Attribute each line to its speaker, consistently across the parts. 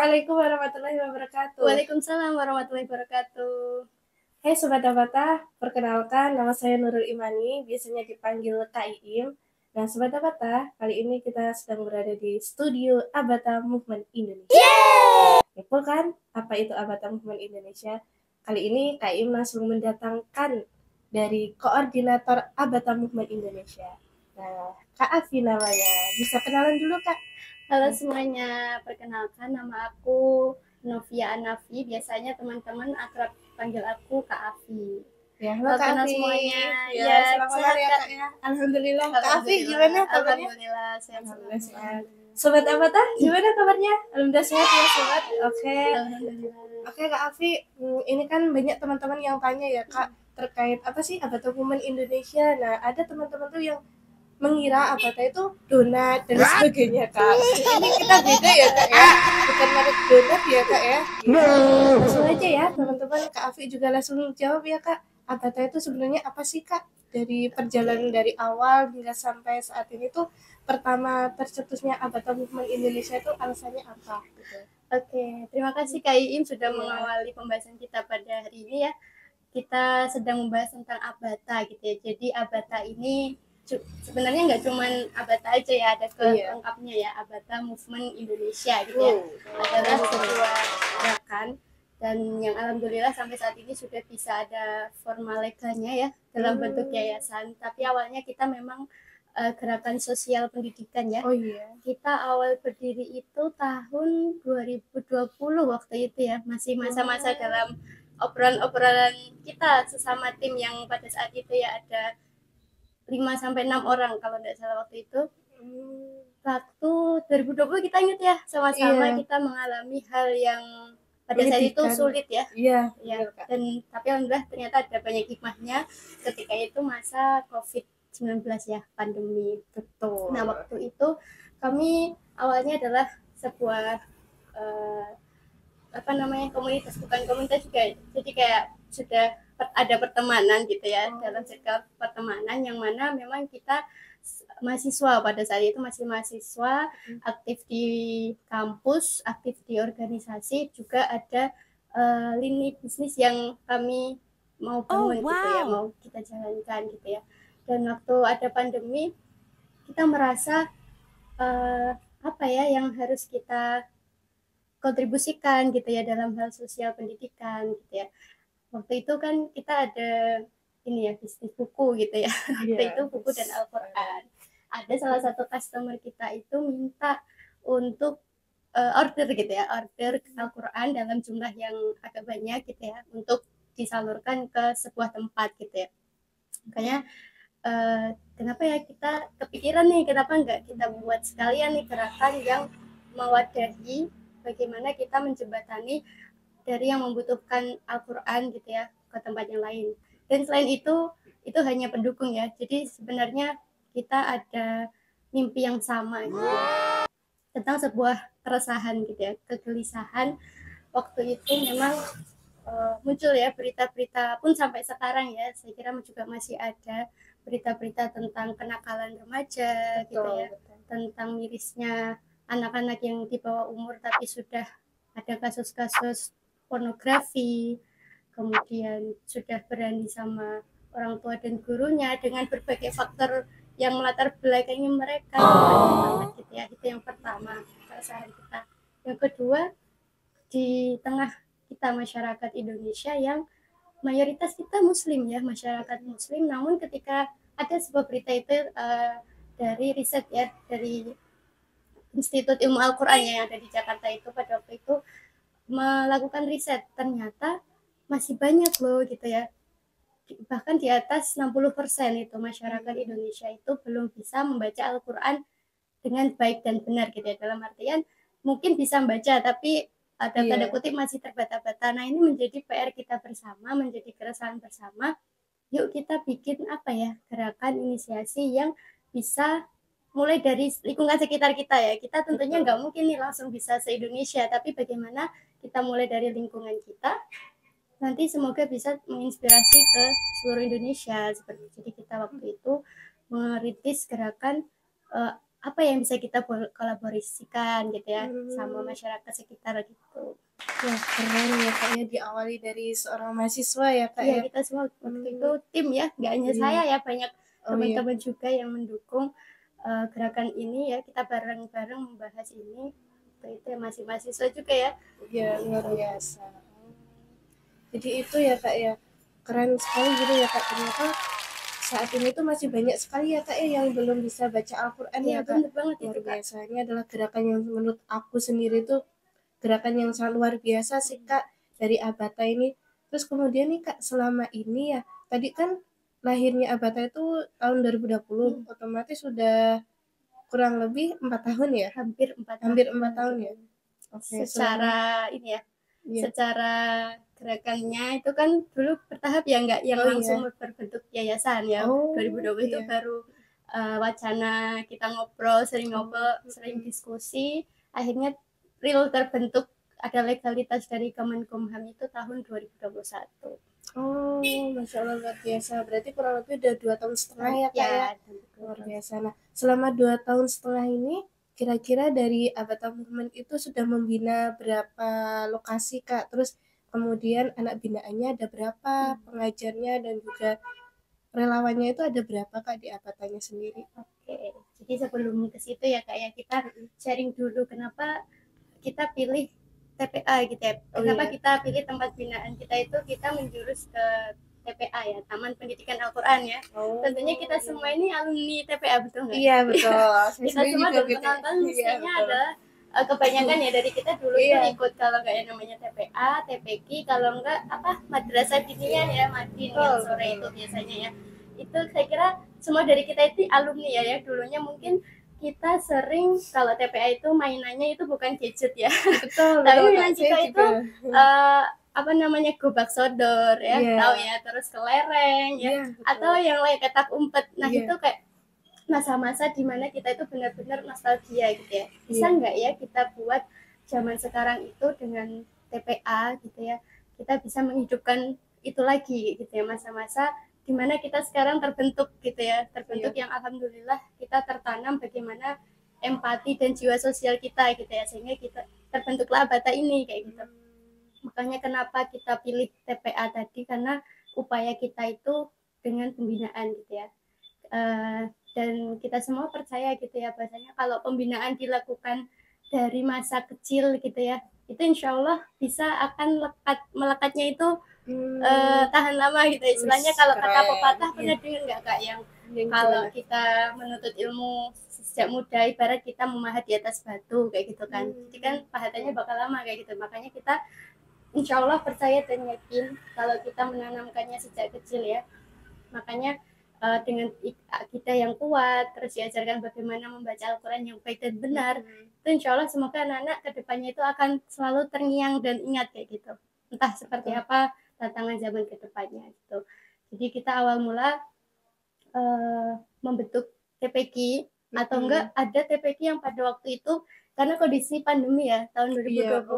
Speaker 1: Assalamualaikum warahmatullahi wabarakatuh.
Speaker 2: Waalaikumsalam warahmatullahi wabarakatuh.
Speaker 1: Hai Sobat Abata, perkenalkan nama saya Nurul Imani, biasanya dipanggil Kak Iim. Nah Sobat Abata, kali ini kita sedang berada di studio Abata Movement Indonesia. Kepo kan apa itu Abata Movement Indonesia? Kali ini Kak Iim langsung mendatangkan dari koordinator Abata Movement Indonesia. Nah, Kak Afi namanya. Bisa kenalan dulu Kak?
Speaker 2: Halo semuanya, perkenalkan nama aku Novia Anafi. Biasanya teman-teman akrab panggil aku Kak Afi.
Speaker 1: Ya, halo Kak Afi.
Speaker 2: Semuanya.
Speaker 1: Ya, selamat hari ya Kak ya. Alhamdulillah. Kak Afi gimana kabarnya?
Speaker 2: Alhamdulillah sehat.
Speaker 1: Alhamdulillah sehat. Sobat Abata, gimana kabarnya? Alhamdulillah sehat ya sobat. Oke.
Speaker 2: Alhamdulillah.
Speaker 1: Oke Kak Afi, ini kan banyak teman-teman yang tanya ya Kak terkait apa sih Abata Movement Indonesia. Nah, ada teman-teman tuh yang mengira Abata itu donat dan sebagainya Kak. Ini kita beda ya Kak ya, bukan merek donat ya Kak ya. Langsung aja ya teman-teman, Kak Afi juga langsung jawab ya Kak. Abata itu sebenarnya apa sih Kak? Dari perjalanan dari awal hingga sampai saat ini tuh pertama tercetusnya Abata Movement Indonesia itu alasannya apa? Gitu.
Speaker 2: Oke, terima kasih Kak Iim sudah mengawali pembahasan kita pada hari ini ya. Kita sedang membahas tentang Abata gitu ya. Jadi Abata ini sebenarnya nggak cuma Abata aja ya, ada kelengkapnya ya, Abata Movement Indonesia gitu ya. Adalah sebuah gerakan dan yang alhamdulillah sampai saat ini sudah bisa ada formal legalnya ya dalam bentuk yayasan. Tapi awalnya kita memang gerakan sosial pendidikan ya.
Speaker 1: Oh iya.
Speaker 2: Kita awal berdiri itu tahun 2020 waktu itu ya, masih masa-masa dalam obrolan-obrolan kita sesama tim yang pada saat itu ya ada 5-6 orang kalau tidak salah waktu itu. Waktu 2020 kita ingat ya sama-sama kita mengalami hal yang pada saat itu sulit ya.
Speaker 1: Iya.
Speaker 2: Dan tapi alhamdulillah ternyata ada banyak hikmahnya ketika itu masa COVID-19 ya, pandemi. Betul. Nah waktu itu kami awalnya adalah sebuah komunitas, bukan komunitas juga, jadi kayak sudah ada pertemanan gitu ya, dalam circle pertemanan yang mana memang kita mahasiswa pada saat itu masih mahasiswa, aktif di kampus, aktif di organisasi, juga ada lini bisnis yang kami mau bangun gitu ya, mau kita jalankan gitu ya. Dan waktu ada pandemi kita merasa apa ya yang harus kita kontribusikan gitu ya dalam hal sosial pendidikan gitu ya. Waktu itu kan kita ada ini ya, bisnis buku gitu ya. Waktu itu buku dan Al-Quran. Ada salah satu customer kita itu minta untuk order gitu ya, order Al-Quran dalam jumlah yang agak banyak gitu ya, untuk disalurkan ke sebuah tempat gitu ya. Makanya kenapa ya kita kepikiran nih, kenapa enggak kita buat sekalian nih gerakan yang mewadahi bagaimana kita menjembatani dari yang membutuhkan Al-Quran gitu ya ke tempat yang lain. Dan selain itu hanya pendukung ya. Jadi sebenarnya kita ada mimpi yang sama gitu ya, tentang sebuah keresahan gitu ya, kegelisahan. Waktu itu memang muncul ya berita-berita pun sampai sekarang ya, saya kira juga masih ada berita-berita tentang kenakalan remaja gitu ya, tentang mirisnya anak-anak yang di bawah umur tapi sudah ada kasus-kasus pornografi, kemudian sudah berani sama orang tua dan gurunya dengan berbagai faktor yang melatar belakangi mereka banget gitu ya. Itu yang pertama, keresahan kita. Yang kedua, di tengah kita masyarakat Indonesia yang mayoritas kita muslim ya, masyarakat muslim, namun ketika ada sebuah berita itu dari riset ya, dari Institut Ilmu Al-Quran yang ada di Jakarta itu pada waktu itu melakukan riset, ternyata masih banyak loh gitu ya, bahkan di atas 60% itu masyarakat Indonesia itu belum bisa membaca Al-Quran dengan baik dan benar gitu ya, dalam artian mungkin bisa membaca tapi ada tanda kutip masih terbata-bata. Nah ini menjadi PR kita bersama, menjadi keresahan bersama. Yuk kita bikin apa ya, gerakan inisiasi yang bisa mulai dari lingkungan sekitar kita ya. Kita tentunya nggak mungkin nih langsung bisa se-Indonesia, tapi bagaimana kita mulai dari lingkungan kita, nanti semoga bisa menginspirasi ke seluruh Indonesia seperti itu. Jadi kita waktu itu merintis gerakan apa yang bisa kita kolaborasikan gitu ya sama masyarakat sekitar gitu.
Speaker 1: Ya keren ya kayaknya diawali dari seorang mahasiswa ya kak
Speaker 2: Iya,
Speaker 1: ya.
Speaker 2: kita semua waktu itu tim ya, nggak hanya saya ya, banyak teman-teman juga yang mendukung gerakan ini ya, kita bareng-bareng membahas ini. Itu ya, masih mahasiswa juga ya.
Speaker 1: Ya luar biasa. Jadi itu ya kak ya, keren sekali gitu ya kak, ternyata saat ini tuh masih banyak sekali ya kak ya yang belum bisa baca Al-Quran ya kak.
Speaker 2: Bener banget
Speaker 1: Luar
Speaker 2: itu kak.
Speaker 1: biasa, ini adalah gerakan yang menurut aku sendiri tuh gerakan yang sangat luar biasa sih kak dari Abata ini. Terus kemudian nih kak, selama ini ya, tadi kan lahirnya Abata itu tahun 2020, otomatis sudah kurang lebih 4 tahun ya?
Speaker 2: Hampir 4
Speaker 1: tahun ya? Oke,
Speaker 2: secara ini ya,
Speaker 1: iya.
Speaker 2: secara gerakannya itu kan dulu bertahap ya, nggak yang langsung berbentuk yayasan ya. 2020 itu baru wacana kita ngobrol, sering diskusi, akhirnya real terbentuk ada legalitas dari Kemenkumham itu tahun 2021.
Speaker 1: Oh, Masya Allah luar biasa. Berarti kurang lebih udah 2,5 tahun ya kak ya? Luar biasa. Nah, selama 2,5 tahun ini, kira-kira dari Abata Movement itu sudah membina berapa lokasi kak? Terus kemudian anak binaannya ada berapa, pengajarnya dan juga relawannya itu ada berapa kak di Abatanya sendiri?
Speaker 2: Oke, jadi sebelum ke situ ya kak ya, kita sharing dulu kenapa kita pilih TPA gitu ya. Kenapa kita pilih tempat binaan kita itu, kita menjurus ke TPA ya, Taman Pendidikan Al-Quran ya. Tentunya kita semua ini alumni TPA, betul nggak?
Speaker 1: Iya betul.
Speaker 2: Kita semua dan penonton mestinya adalah kebanyakan ya dari kita dulu itu ikut, kalau nggak yang namanya TPA, TPQ, kalau nggak apa madrasah diniyah ya, Madin yang sore itu biasanya ya. Itu saya kira semua dari kita itu alumni ya dulunya mungkin kita sering kalau TPA itu mainannya itu bukan gadget ya.
Speaker 1: Betul.
Speaker 2: Tapi mainan kita itu apa namanya gobak sodor ya, tahu ya, terus kelereng ya, atau yang lain petak umpet. Nah itu kayak masa-masa dimana kita itu benar-benar nostalgia gitu ya. Bisa nggak ya kita buat zaman sekarang itu dengan TPA gitu ya, kita bisa menghidupkan itu lagi gitu ya, masa-masa dimana kita sekarang terbentuk gitu ya, terbentuk yang alhamdulillah kita tertanam bagaimana empati dan jiwa sosial kita gitu ya, sehingga kita terbentuklah Abata ini kayak gitu. Makanya kenapa kita pilih TPA tadi, karena upaya kita itu dengan pembinaan gitu ya. Dan kita semua percaya gitu ya, bahasanya kalau pembinaan dilakukan dari masa kecil gitu ya, itu insya Allah bisa akan melekatnya itu tahan lama gitu istilahnya. Kalau kata pepatah pernah dengar nggak kak, yang kalau kita menuntut ilmu sejak muda ibarat kita memahat di atas batu kayak gitu kan. Jadi kan pahatannya bakal lama kayak gitu. Makanya kita insya Allah percaya dan yakin kalau kita menanamkannya sejak kecil ya. Makanya dengan kita yang kuat, terus diajarkan bagaimana membaca Al-Quran yang baik dan benar, itu insya Allah semoga anak-anak kedepannya itu akan selalu terngiang dan ingat kayak gitu. Entah seperti apa tantangan zaman kedepannya gitu. Jadi kita awal mula membentuk TPQ, atau enggak ada TPQ yang pada waktu itu karena kondisi pandemi ya tahun 2020,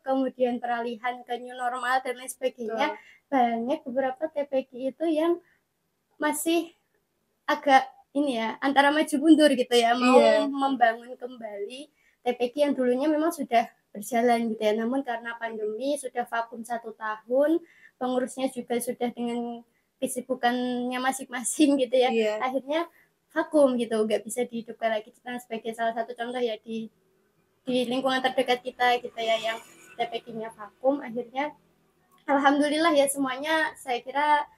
Speaker 2: kemudian peralihan ke new normal dan lain sebagainya, banyak beberapa TPQ itu yang masih agak ini ya, antara maju mundur gitu ya, mau membangun kembali TPQ yang dulunya memang sudah berjalan gitu ya, namun karena pandemi sudah vakum 1 tahun, pengurusnya juga sudah dengan kesibukannya masing-masing gitu ya, akhirnya vakum gitu, nggak bisa dihidupkan lagi. Kita sebagai salah satu contoh ya di lingkungan terdekat kita gitu ya, yang TPQ-nya vakum, akhirnya alhamdulillah ya semuanya saya kira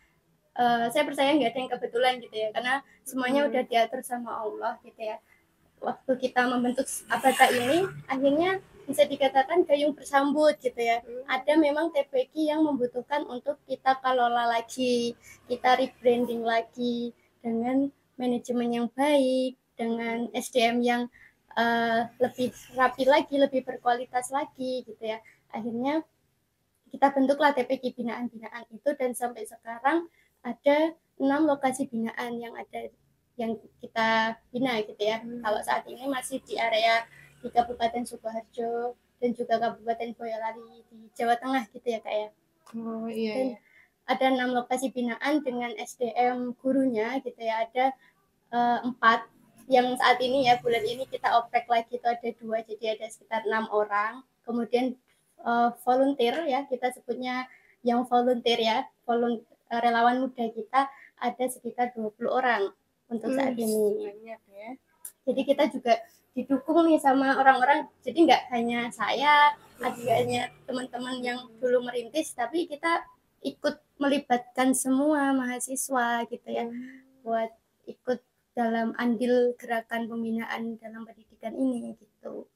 Speaker 2: saya percaya nggak ada yang kebetulan gitu ya, karena semuanya udah diatur sama Allah gitu ya. Waktu kita membentuk Abata ini akhirnya bisa dikatakan gayung bersambut gitu ya. Ada memang TPQ yang membutuhkan untuk kita kelola lagi, kita rebranding lagi dengan manajemen yang baik, dengan SDM yang lebih rapi lagi, lebih berkualitas lagi gitu ya. Akhirnya kita bentuklah TPQ binaan-binaan itu, dan sampai sekarang ada 6 lokasi binaan yang kita bina gitu ya. Kalau saat ini masih di area di Kabupaten Sukoharjo dan juga Kabupaten Boyolali di Jawa Tengah gitu ya kak ya. Dan ada 6 lokasi binaan dengan SDM gurunya gitu ya, ada 4 yang saat ini ya, bulan ini kita oprek lagi itu ada 2, jadi ada sekitar 6 orang. Kemudian volunteer ya, kita sebutnya yang volunteer ya, relawan muda kita ada sekitar 20 orang untuk saat ini.
Speaker 1: Banyak ya.
Speaker 2: Jadi kita juga didukung nih sama orang-orang, jadi nggak hanya saya, hanya teman-teman yang dulu merintis, tapi kita ikut melibatkan semua mahasiswa gitu ya, buat ikut dalam andil gerakan pembinaan dalam pendidikan ini gitu.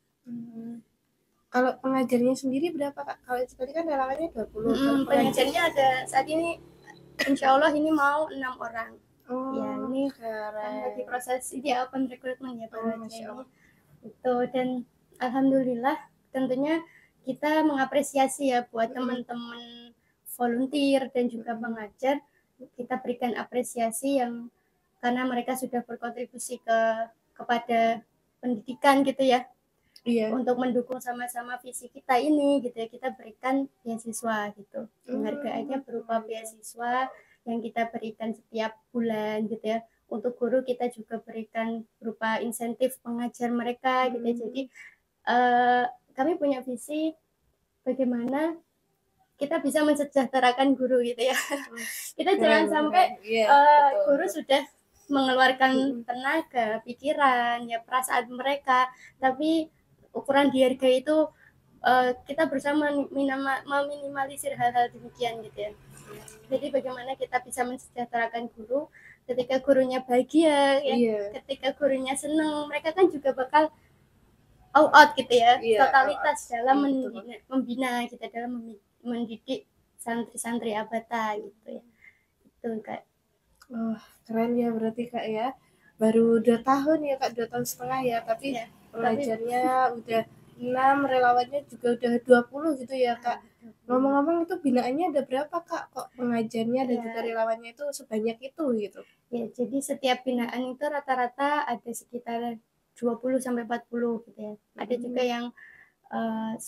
Speaker 1: Kalau pengajarnya sendiri berapa Kak? Kalau tadi kan relawannya 20.
Speaker 2: Pengajarnya ada saat ini, insya Allah ini mau 6 orang. Ya ini
Speaker 1: keren.
Speaker 2: lagi proses open recruitment ya
Speaker 1: Masya Allah.
Speaker 2: itu. Dan alhamdulillah tentunya kita mengapresiasi ya buat teman-teman volunteer dan juga pengajar, kita berikan apresiasi yang karena mereka sudah berkontribusi kepada pendidikan gitu ya. Iya. Untuk mendukung sama-sama visi kita ini gitu ya, kita berikan beasiswa gitu. Penghargaannya berupa beasiswa yang kita berikan setiap bulan gitu ya. Untuk guru kita juga berikan berupa insentif pengajar mereka gitu ya. Jadi kami punya visi bagaimana kita bisa mensejahterakan guru gitu ya. Kita jangan sampai guru sudah mengeluarkan tenaga, pikiran, ya perasaan mereka, tapi ukuran dihargai itu kita bersama meminimalisir hal-hal demikian gitu ya. Jadi bagaimana kita bisa mensejahterakan guru, ketika gurunya bahagia ya, ketika gurunya senang, mereka kan juga bakal all out gitu ya, totalitas dalam membina kita, dalam mendidik santri-santri Abata gitu ya. Itu Kak.
Speaker 1: Keren ya berarti Kak ya. Baru 2 tahun ya Kak, 2 tahun setengah ya, tapi pengajarnya udah 6, relawannya juga udah 20 gitu ya Kak. Ngomong-ngomong itu binaannya ada berapa Kak? Kok pengajarnya dan juga relawannya itu sebanyak itu gitu?
Speaker 2: Ya, jadi setiap binaan itu rata-rata ada sekitar 20 sampai 40 gitu ya. Ada juga yang 10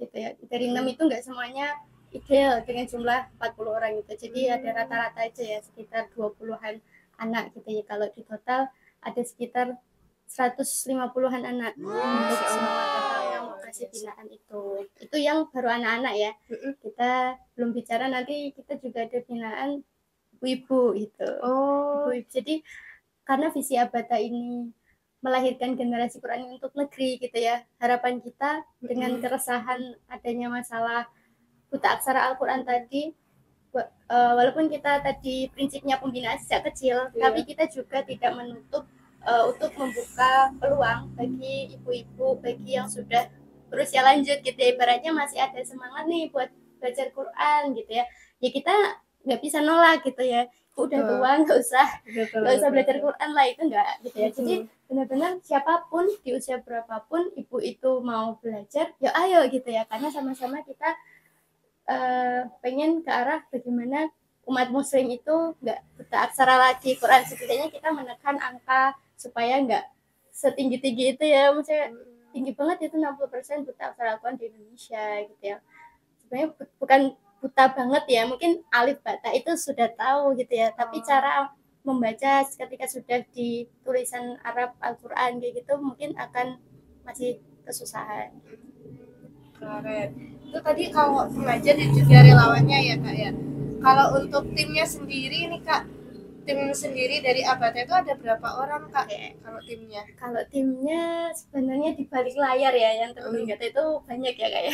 Speaker 2: gitu ya. Dari 6 itu enggak semuanya ideal dengan jumlah 40 orang gitu. Jadi ada rata-rata aja ya, sekitar 20-an anak gitu ya. Kalau di total ada sekitar 150-an anak untuk semua total yang kasih binaan itu. Itu yang baru anak-anak ya. Kita belum bicara nanti kita juga ada binaan ibu itu. Ibu. Jadi karena visi Abata ini melahirkan generasi Quran untuk negeri gitu ya. Harapan kita dengan keresahan adanya masalah buta aksara Al-Quran tadi, walaupun kita tadi prinsipnya pembinaan sejak kecil, tapi kita juga tidak menutup untuk membuka peluang bagi ibu-ibu, bagi yang sudah berusia lanjut gitu ya, ibaratnya masih ada semangat nih buat belajar Quran gitu ya. Ya kita nggak bisa nolak gitu ya, udah tua nggak usah belajar Quran lah, itu nggak gitu ya. Jadi benar-benar siapapun di usia berapapun ibu itu mau belajar, ya ayo gitu ya, karena sama-sama kita pengen ke arah bagaimana umat muslim itu nggak buta aksara lagi Quran. Setidaknya kita menekan angka supaya nggak setinggi-tinggi itu ya, maksudnya tinggi banget itu 60% buta aksara Quran di Indonesia gitu ya. Sebenarnya bukan buta banget ya, mungkin alif bata itu sudah tahu gitu ya, tapi cara membaca ketika sudah di tulisan Arab Al-Quran kayak gitu mungkin akan masih kesusahan.
Speaker 1: Keren. Itu tadi kalau pengajar dan juga relawannya ya Kak ya. Kalau untuk timnya sendiri nih Kak, tim sendiri dari Abata itu ada berapa orang Kak? Kalau timnya?
Speaker 2: Kalau timnya sebenarnya di balik layar ya, yang terlihat itu banyak ya Kak ya.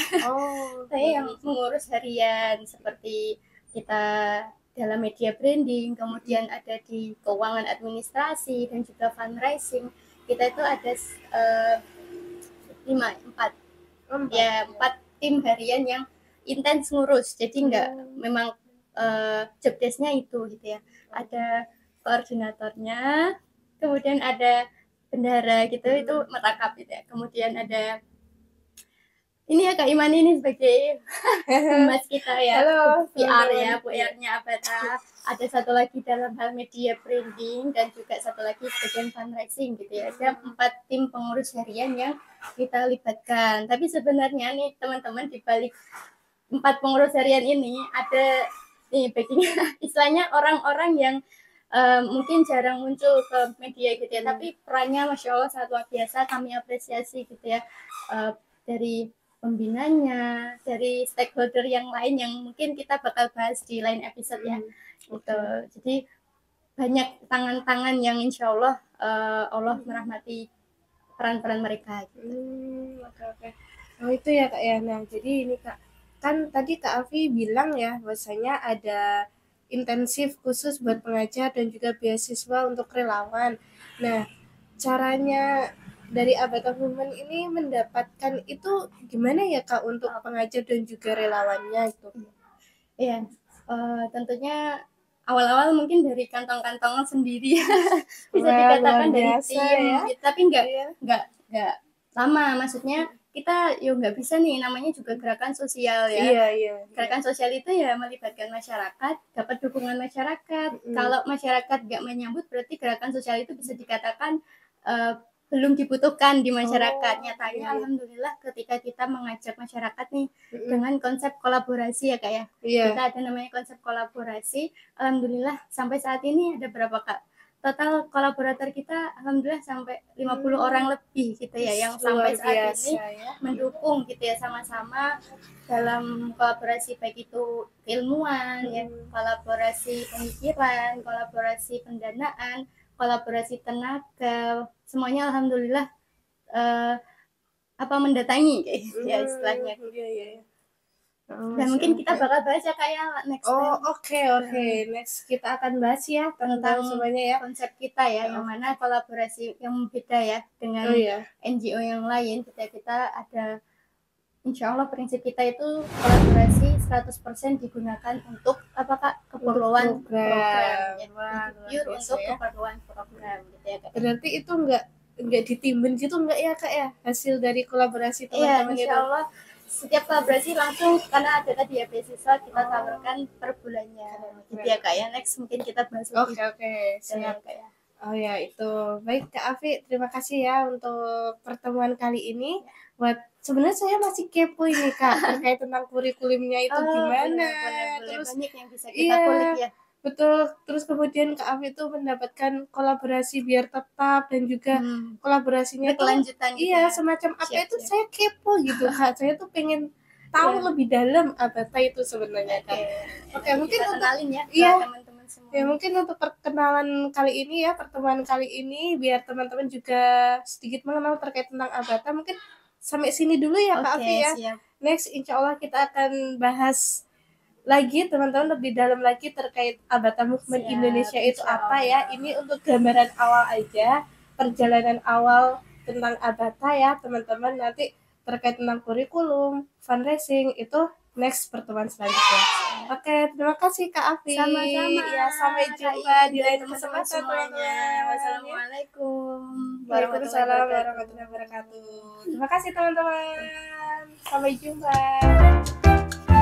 Speaker 2: Saya yang mengurus harian seperti kita dalam media branding, kemudian ada di keuangan administrasi dan juga fundraising. Kita itu ada 4 tim harian yang intens ngurus. Jadi enggak memang job desk-nya itu gitu ya. Ada koordinatornya, kemudian ada bendahara gitu, itu merangkap gitu ya. Kemudian ada ini ya Kak Iman ini sebagai mas kita ya. Halo, PR ya, PR-nya Abata. Ada satu lagi dalam hal media branding dan juga satu lagi bagian fundraising gitu ya. Ada 4 tim pengurus harian yang kita libatkan. Tapi sebenarnya nih teman-teman, di balik 4 pengurus harian ini ada nih bagian istilahnya orang-orang yang mungkin jarang muncul ke media gitu ya, tapi perannya Masya Allah sangat luar biasa, kami apresiasi gitu ya, dari pembinanya, dari stakeholder yang lain yang mungkin kita bakal bahas di lain episode ya, gitu. Jadi banyak tangan-tangan yang insya Allah Allah merahmati peran-peran mereka. Gitu.
Speaker 1: Oke. Oh itu ya Kak ya. Nah jadi ini Kak, kan tadi Kak Afi bilang ya bahwasanya ada intensif khusus buat pengajar dan juga beasiswa untuk relawan. Nah caranya dari Abata Women ini mendapatkan itu gimana ya Kak untuk pengajar dan juga relawannya itu?
Speaker 2: Iya, tentunya awal-awal mungkin dari kantong-kantong sendiri bisa dikatakan dari tim ya. Tapi nggak lama, maksudnya kita nggak bisa nih, namanya juga gerakan sosial ya. Gerakan sosial itu ya melibatkan masyarakat, dapat dukungan masyarakat. Kalau masyarakat nggak menyambut, berarti gerakan sosial itu bisa dikatakan belum dibutuhkan di masyarakat. Nyatanya alhamdulillah ketika kita mengajak masyarakat nih dengan konsep kolaborasi ya Kak ya. Kita ada namanya konsep kolaborasi. Alhamdulillah sampai saat ini ada berapa Kak? Total kolaborator kita alhamdulillah sampai 50 orang lebih gitu ya, yang sampai saat ini mendukung gitu ya, sama-sama dalam kolaborasi, baik itu ilmuwan ya, kolaborasi pemikiran, kolaborasi pendanaan, kolaborasi tenaga, semuanya alhamdulillah mendatangi ya istilahnya. Dan mungkin kita bakal bahas ya kayak next time.
Speaker 1: Oke. Next kita akan bahas ya tentang semuanya ya,
Speaker 2: konsep kita ya, yang mana kolaborasi yang beda ya dengan NGO yang lain. Kita ada, insya Allah prinsip kita itu kolaborasi 100% digunakan untuk keperluan program ya, untuk keperluan program gitu ya Kak.
Speaker 1: Berarti itu enggak ditimbun gitu enggak ya Kak ya, hasil dari kolaborasi teman-teman
Speaker 2: insya Allah setiap kolaborasi langsung, karena ada tadi ya beasiswa kita salurkan per bulannya gitu ya Kak ya. Next mungkin kita bahas
Speaker 1: lebih. Oke, siap Kak ya. Oh ya itu baik Kak Afi, terima kasih ya untuk pertemuan kali ini. Buat sebenarnya saya masih kepo ini Kak terkait tentang kurikulumnya itu gimana.
Speaker 2: Terus banyak yang bisa kita kulik ya.
Speaker 1: Betul, terus kemudian Kak Afi itu mendapatkan kolaborasi biar tetap dan juga kolaborasinya
Speaker 2: kelanjutan
Speaker 1: gitu semacam apa itu saya kepo gitu Kak. Saya tuh pengen tahu lebih dalam Abata itu sebenarnya Kak. Oke, mungkin
Speaker 2: kita kenalin ya teman-teman semua.
Speaker 1: Ya mungkin untuk perkenalan kali ini ya, pertemuan kali ini biar teman-teman juga sedikit mengenal terkait tentang Abata, mungkin sampai sini dulu ya Kak Afi ya.
Speaker 2: Siap.
Speaker 1: Next insya Allah kita akan bahas lagi teman-teman lebih dalam lagi terkait Abata Movement Indonesia itu apa ya. Ini untuk gambaran awal aja, perjalanan awal tentang Abata ya teman-teman. Nanti terkait tentang kurikulum, fundraising itu next pertemuan selanjutnya. Oke, terima kasih Kak Afi.
Speaker 2: Sama-sama.
Speaker 1: Ya, sampai jumpa di lain kesempatan teman-teman.
Speaker 2: Wassalamualaikum
Speaker 1: warahmatullahi wabarakatuh. Terima kasih teman-teman. Sampai jumpa.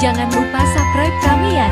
Speaker 3: Jangan lupa subscribe kami ya.